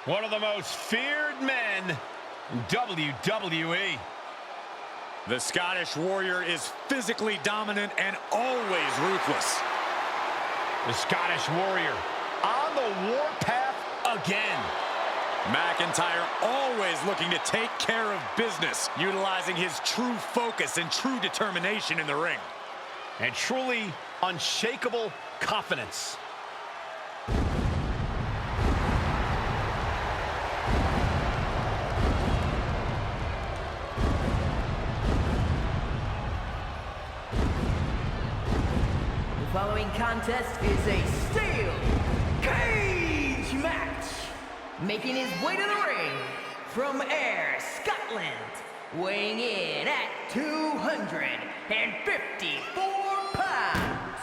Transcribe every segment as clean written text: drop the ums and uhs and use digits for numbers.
One of the most feared men in WWE. The Scottish Warrior is physically dominant and always ruthless. The Scottish Warrior on the warpath again. McIntyre always looking to take care of business, utilizing his true focus and true determination in the ring. And truly unshakable confidence. The following contest is a steel cage match. Making his way to the ring from Ayr, Scotland, weighing in at 254 pounds,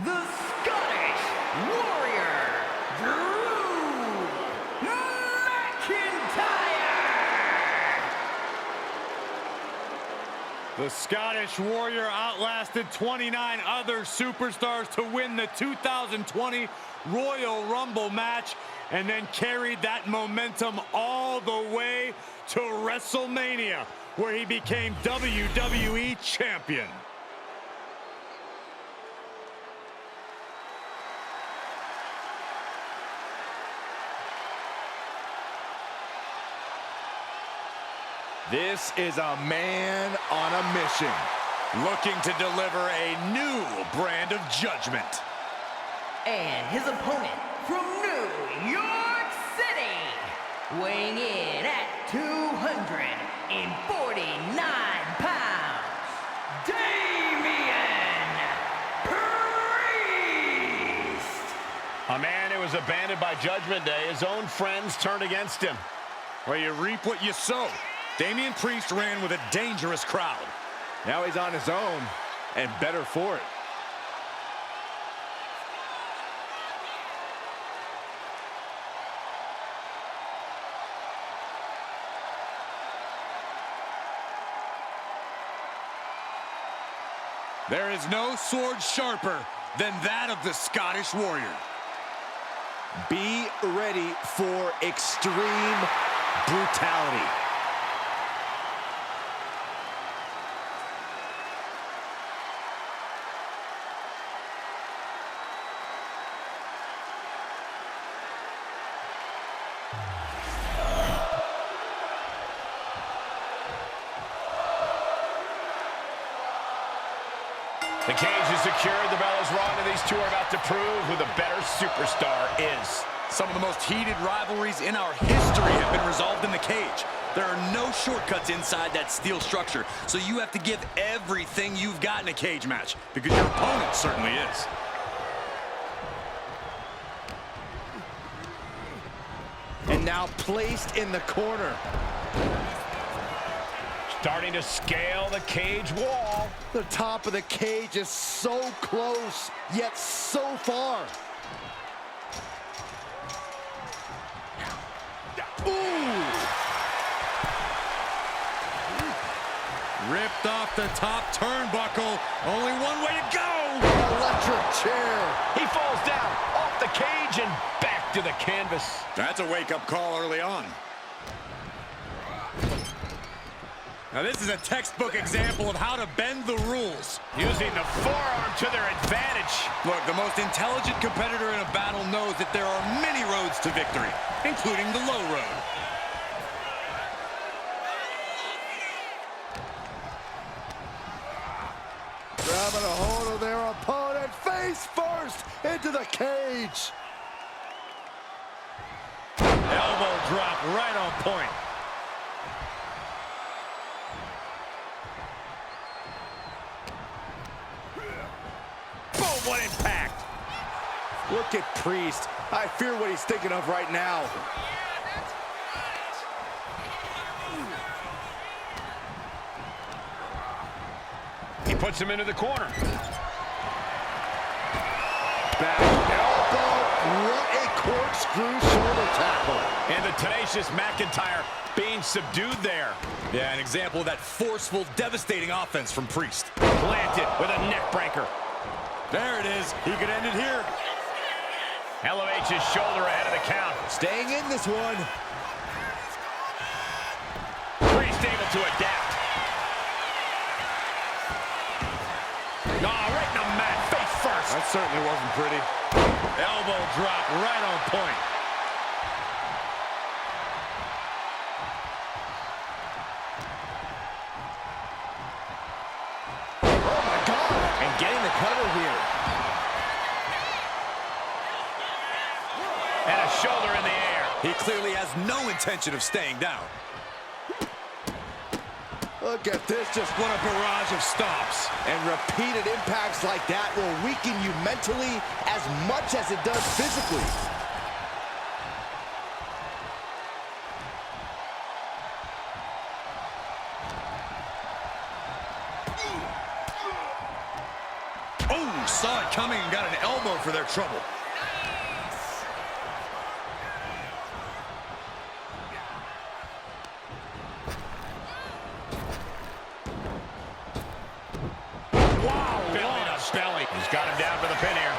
the Scottish Warrior, Drew McIntyre. The Scottish Warrior outlasted 29 other superstars to win the 2020 Royal Rumble match, and then carried that momentum all the way to WrestleMania, where he became WWE Champion. This is a man on a mission, looking to deliver a new brand of judgment. And his opponent from New York City, weighing in at 249 pounds, Damian Priest. A man who was abandoned by Judgment Day. His own friends turned against him. Well, you reap what you sow. Damian Priest ran with a dangerous crowd. now he's on his own, and better for it. There is no sword sharper than that of the Scottish Warrior. Be ready for extreme brutality. The cage is secured, the bell is rung, and these two are about to prove who the better superstar is. Some of the most heated rivalries in our history have been resolved in the cage. There are no shortcuts inside that steel structure, so you have to give everything you've got in a cage match, because your opponent certainly is. And now placed in the corner. Starting to scale the cage wall. The top of the cage is so close, yet so far. Ooh! Ripped off the top turnbuckle. Only one way to go. Electric chair. He falls down, off the cage, and back to the canvas. That's a wake-up call early on. Now this is a textbook example of how to bend the rules. Using the forearm to their advantage. Look, the most intelligent competitor in a battle knows that there are many roads to victory, including the low road. Grabbing a hold of their opponent, face first into the cage. Elbow drop right on point. Boom, what impact. Look at Priest. I fear what he's thinking of right now. He puts him into the corner. Back elbow. What a corkscrew shoulder tackle. And the tenacious McIntyre being subdued there. Yeah, an example of that forceful, devastating offense from Priest. Planted with a neck breaker. There it is. He could end it here. Elevates his shoulder ahead of the count. Staying in this one. Priest able to adapt. Right in the mat, face first. That certainly wasn't pretty. Elbow drop right on point. Oh my God! And getting the cover here. And a shoulder in the air. He clearly has no intention of staying down. Look at this, just What a barrage of stomps. and repeated impacts like that will weaken you mentally as much as it does physically. Oh, saw it coming and got an elbow for their trouble. Belly. He's got him down for the pin here.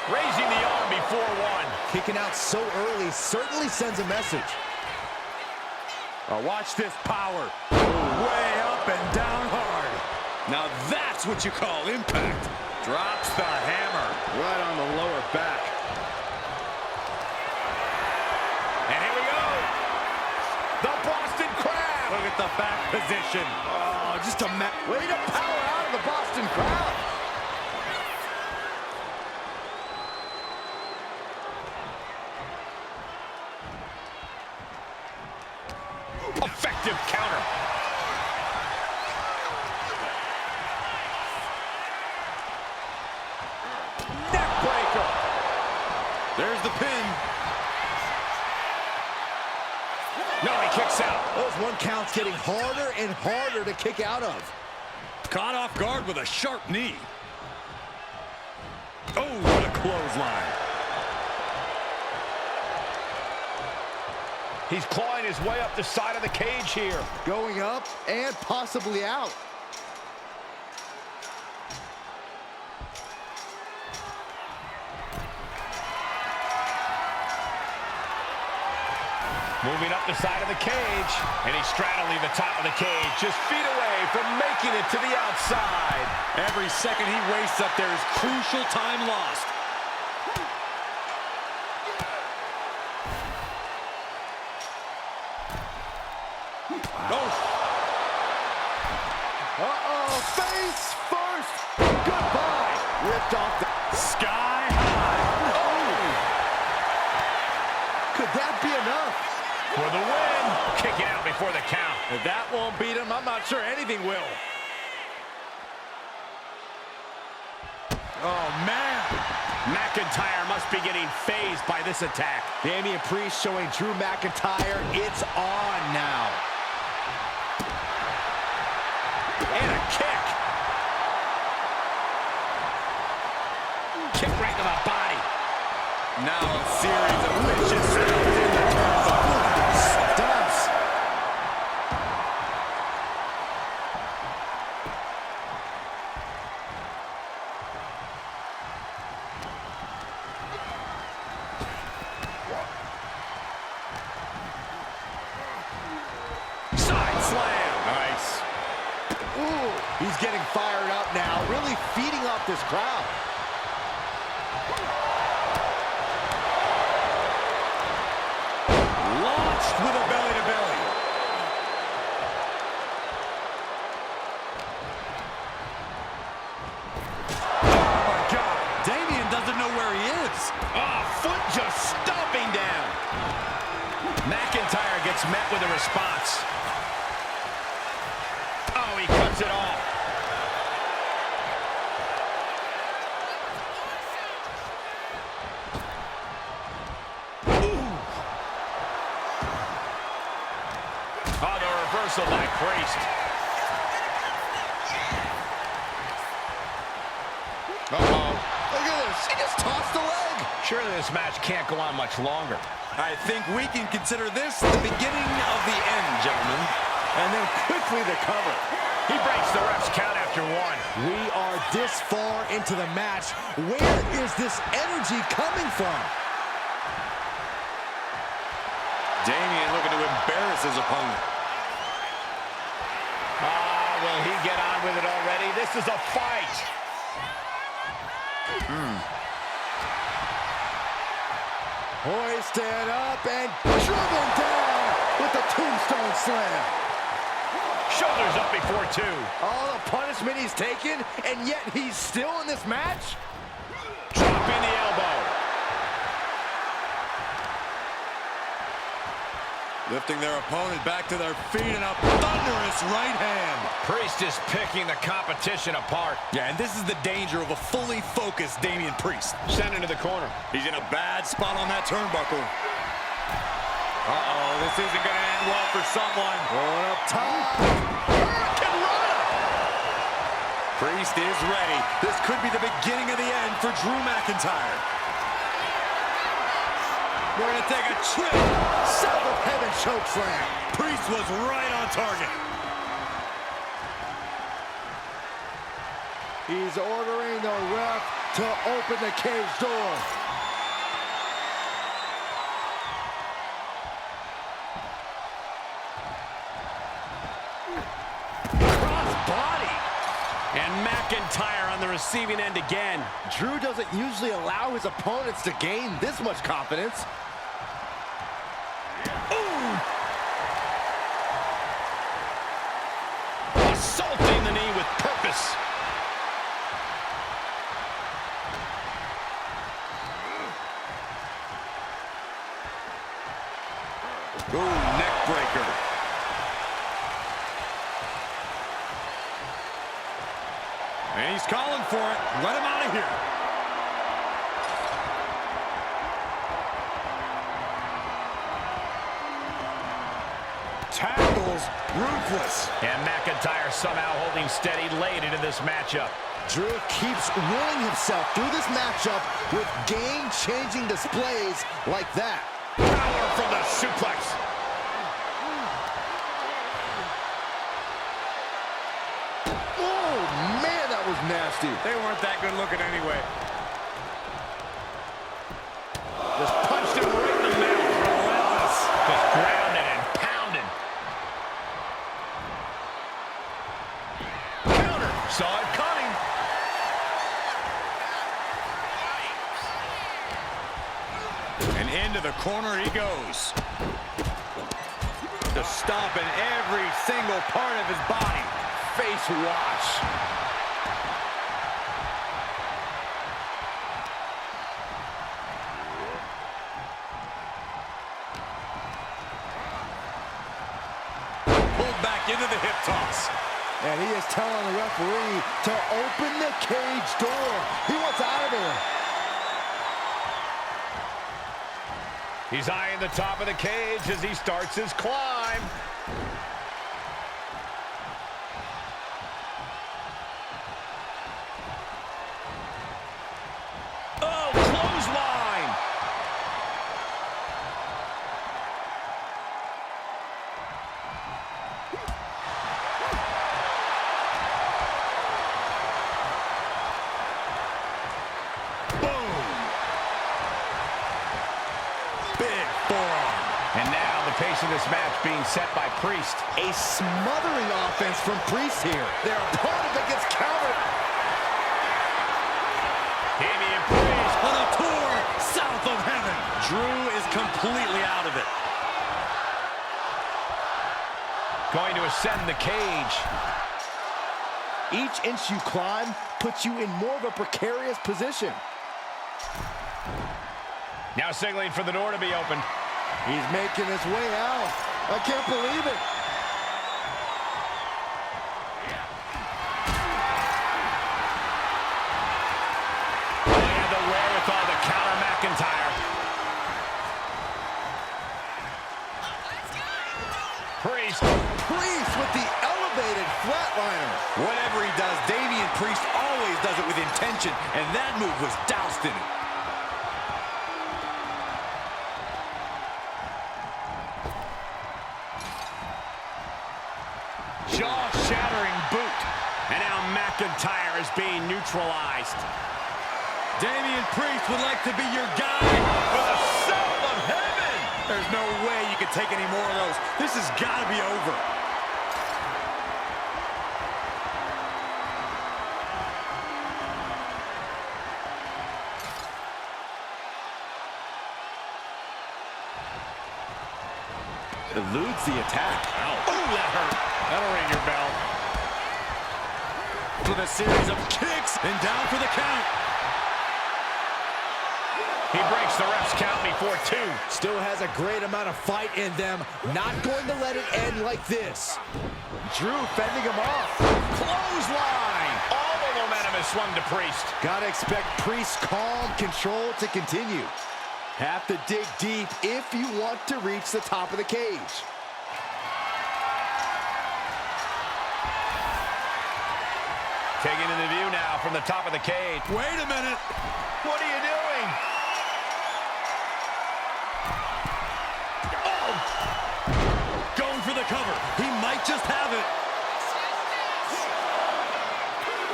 Raising the arm before one. Kicking out so early certainly sends a message. Watch this power. Way up and down hard. Now that's what you call impact. Drops the hammer right on the lower back. And here we go. The Boston Crab. Look at the back position. Oh, just a way to power out of the Boston Crab. Effective counter. Neck breaker. There's the pin. No, he kicks out. Those one counts getting harder and harder to kick out of. Caught off guard with a sharp knee. Oh, what a clothesline. He's clawing his way up the side of the cage here. Going up and possibly out. Moving up the side of the cage. And he's straddling the top of the cage. Just feet away from making it to the outside. Every second he wastes up there is crucial time lost. Uh-oh, face first. Goodbye. Ripped off the Sky high. Oh! Could that be enough? For the win. Kicking out before the count. If that won't beat him, I'm not sure anything will. Oh, man. McIntyre must be getting phased by this attack. Damian Priest showing Drew McIntyre it's on now. And a kick. Kick right to the body. Now a series of vicious sounds in the turnbuckle. Stumps. Side slam. Nice. Ooh, he's getting fired up now, really feeding off this crowd. Launched with a belly-to-belly. Oh, my God. Damian doesn't know where he is. Oh, foot just stomping down. McIntyre gets met with a response. Oh, he cuts it off. Oh, the reversal by Priest. Uh-oh. Look at this, she just tossed a leg. Surely this match can't go on much longer. I think we can consider this the beginning of the end, gentlemen. And then quickly the cover. He breaks the ref's count after one. We are this far into the match. Where is this energy coming from? Damian looking to embarrass his opponent. Will he get on with it already? This is a fight. Hoisted up and driven down with the tombstone slam. Shoulders up before two. All the punishment he's taken, and yet he's still in this match? Dropping the elbow. Lifting their opponent back to their feet and a thunderous right hand. Priest is picking the competition apart. Yeah, and this is the danger of a fully focused Damian Priest. Sent into the corner. He's in a bad spot on that turnbuckle. Uh-oh, this isn't going to end well for someone. Going up top. Priest is ready. This could be the beginning of the end for Drew McIntyre. We're going to take a trip. South of heaven chokeslam. Priest was right on target. He's ordering the ref to open the cage door. Cross-body. And McIntyre on the receiving end again. Drew doesn't usually allow his opponents to gain this much confidence. Assaulting the knee with purpose. Ooh, neck breaker. And he's calling for it. Let him out of here. Tackles ruthless. And McIntyre somehow holding steady late into this matchup. Drew keeps winning himself through this matchup with game-changing displays like that. Power from the suplex. Oh, man, that was nasty. They weren't that good looking anyway. Just punched him right in the mouth. Relentless. Just grounded and pounded. Counter. Saw it coming. And into the corner he goes. Just stomping every single part of his body. Face wash. Pulled back into the hip toss. And he is telling the referee to open the cage door. He wants out of there. He's eyeing the top of the cage as he starts his climb. Oh, clothesline! Big forearm. And now the pace of this match being set by Priest. A smothering offense from Priest here. Their opponent that gets countered. Damian Priest On a tour south of heaven. Drew is completely out of it. going to ascend the cage. Each inch you climb puts you in more of a precarious position. Now signaling for the door to be opened. He's making his way out. I can't believe it. And the wherewithal to counter McIntyre. Priest with the elevated flatliner. Whatever he does, Damian Priest always does it with intention, and that move was doused in it. jaw-shattering boot. And now McIntyre is being neutralized. Damian Priest would like to be your guy. For the soul of heaven! There's no way you can take any more of those. This has got to be over. Eludes the attack. Oh, that hurt. That'll ring your bell. With a series of kicks and down for the count. He breaks the ref's count before 2. Still has a great amount of fight in them. Not going to let it end like this. Drew fending him off. Clothesline! All the momentum is swung to Priest. Gotta expect Priest's calm control to continue. Have to dig deep if you want to reach the top of the cage. Taking in the view now from the top of the cage. Wait a minute. What are you doing? Oh! Going for the cover. He might just have it.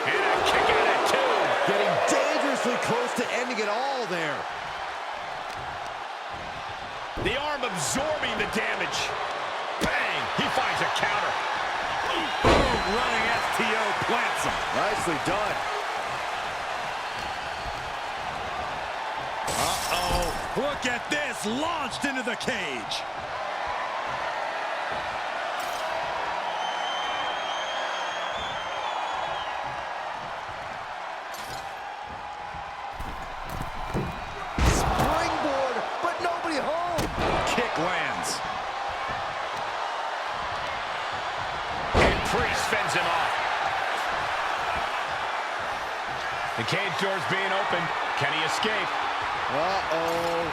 And a kick out at 2. Getting dangerously close to ending it all there. The arm absorbing the damage. Bang! He finds a counter. Boom! Running STO plants him. Nicely done. Uh-oh. Look at this. Launched into the cage. Springboard, but nobody home. Kick lands. And Priest fends him off. The cage door's being opened. Can he escape? Uh-oh.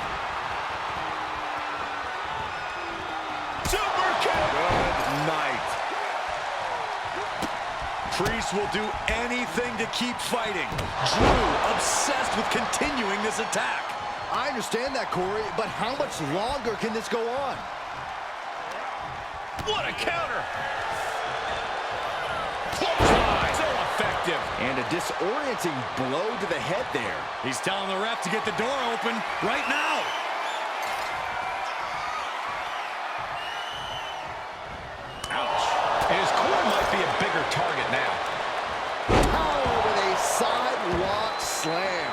Super kick! Good night. Priest will do anything to keep fighting. Drew obsessed with continuing this attack. I understand that, Corey, but how much longer can this go on? What a counter! Clothesline! So effective. And a disorienting blow to the head there. He's telling the ref to get the door open right now. Ouch. And his core might be a bigger target now. Power with a sidewalk slam.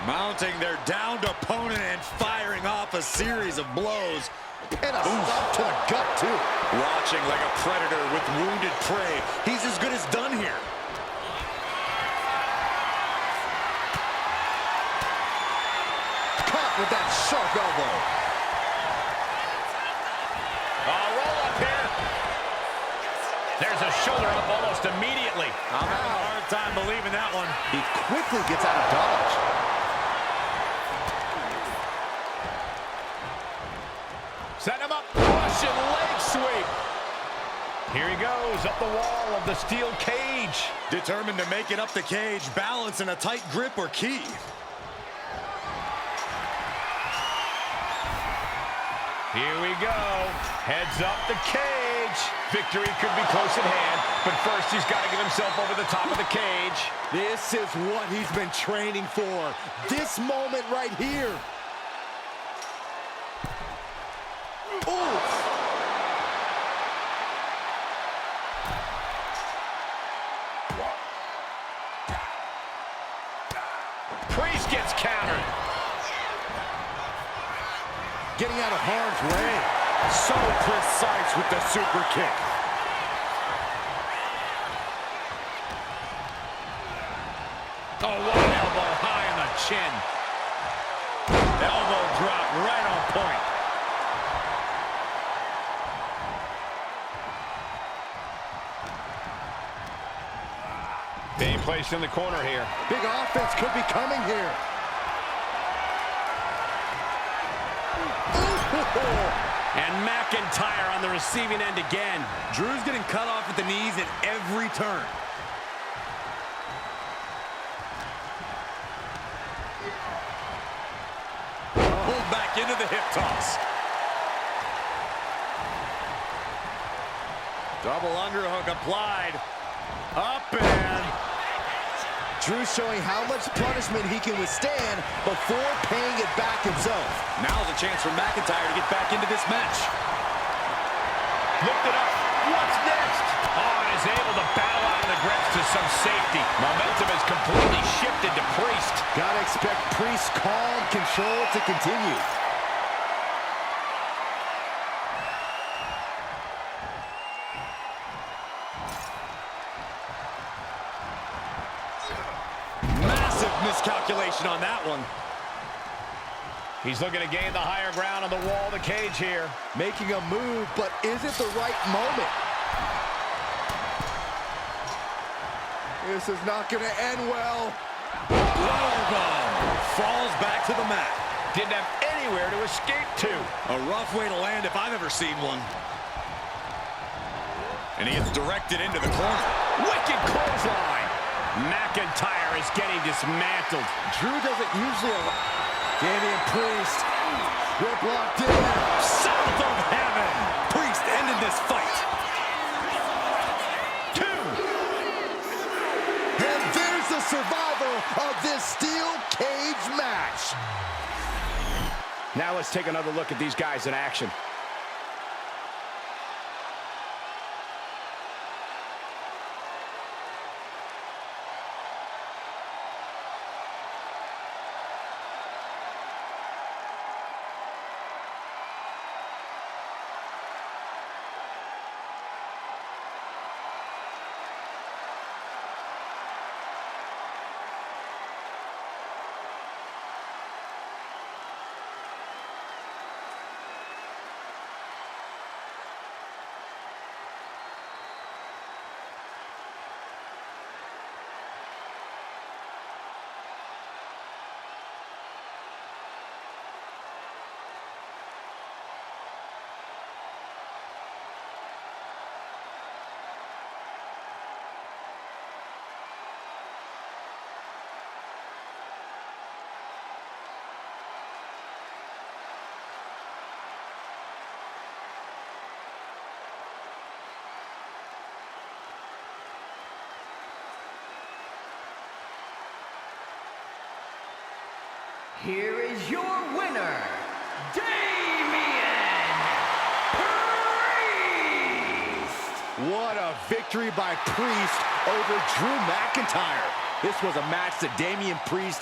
Mounting their downed opponent and firing off a series of blows. And a stomp to the gut, too. Watching like a predator with wounded prey. He's as good as done here. Caught with that sharp elbow. Roll up here. There's a shoulder up almost immediately. I'm having a hard time believing that one. He quickly gets out of dodge. Set him up. Russian leg sweep. Here he goes up the wall of the steel cage. Determined to make it up the cage, balance and a tight grip are key. Here we go. Heads up the cage. Victory could be close at hand, but first he's got to get himself over the top of the cage. This is what he's been training for. This moment right here. Ooh. Priest gets countered. Getting out of harm's way. So precise with the super kick. Oh, what an elbow high on the chin. Elbow drop right on point. Being placed in the corner here. Big offense could be coming here. And McIntyre on the receiving end again. Drew's getting cut off at the knees at every turn. Pulled back into the hip toss. Double underhook applied. Up and... Drew showing how much punishment he can withstand before paying it back himself. Now's a chance for McIntyre to get back into this match. Looked it up. What's next? Oh, and is able to battle out of the grips to some safety. Momentum has completely shifted to Priest. Gotta expect Priest's calm control to continue. Massive miscalculation on that one. He's looking to gain the higher ground on the wall of the cage here. Making a move, but is it the right moment? This is not going to end well. Falls back to the mat. Didn't have anywhere to escape to. A rough way to land if I've ever seen one. And he gets directed into the corner. Wicked clothesline. McIntyre is getting dismantled. Drew doesn't usually allow... Damian Priest, grip locked in. South of heaven. Priest ended this fight. 2. And there's the survivor of this steel cage match. Now let's take another look at these guys in action. Here is your winner, Damian Priest! What a victory by Priest over Drew McIntyre. This was a match that Damian Priest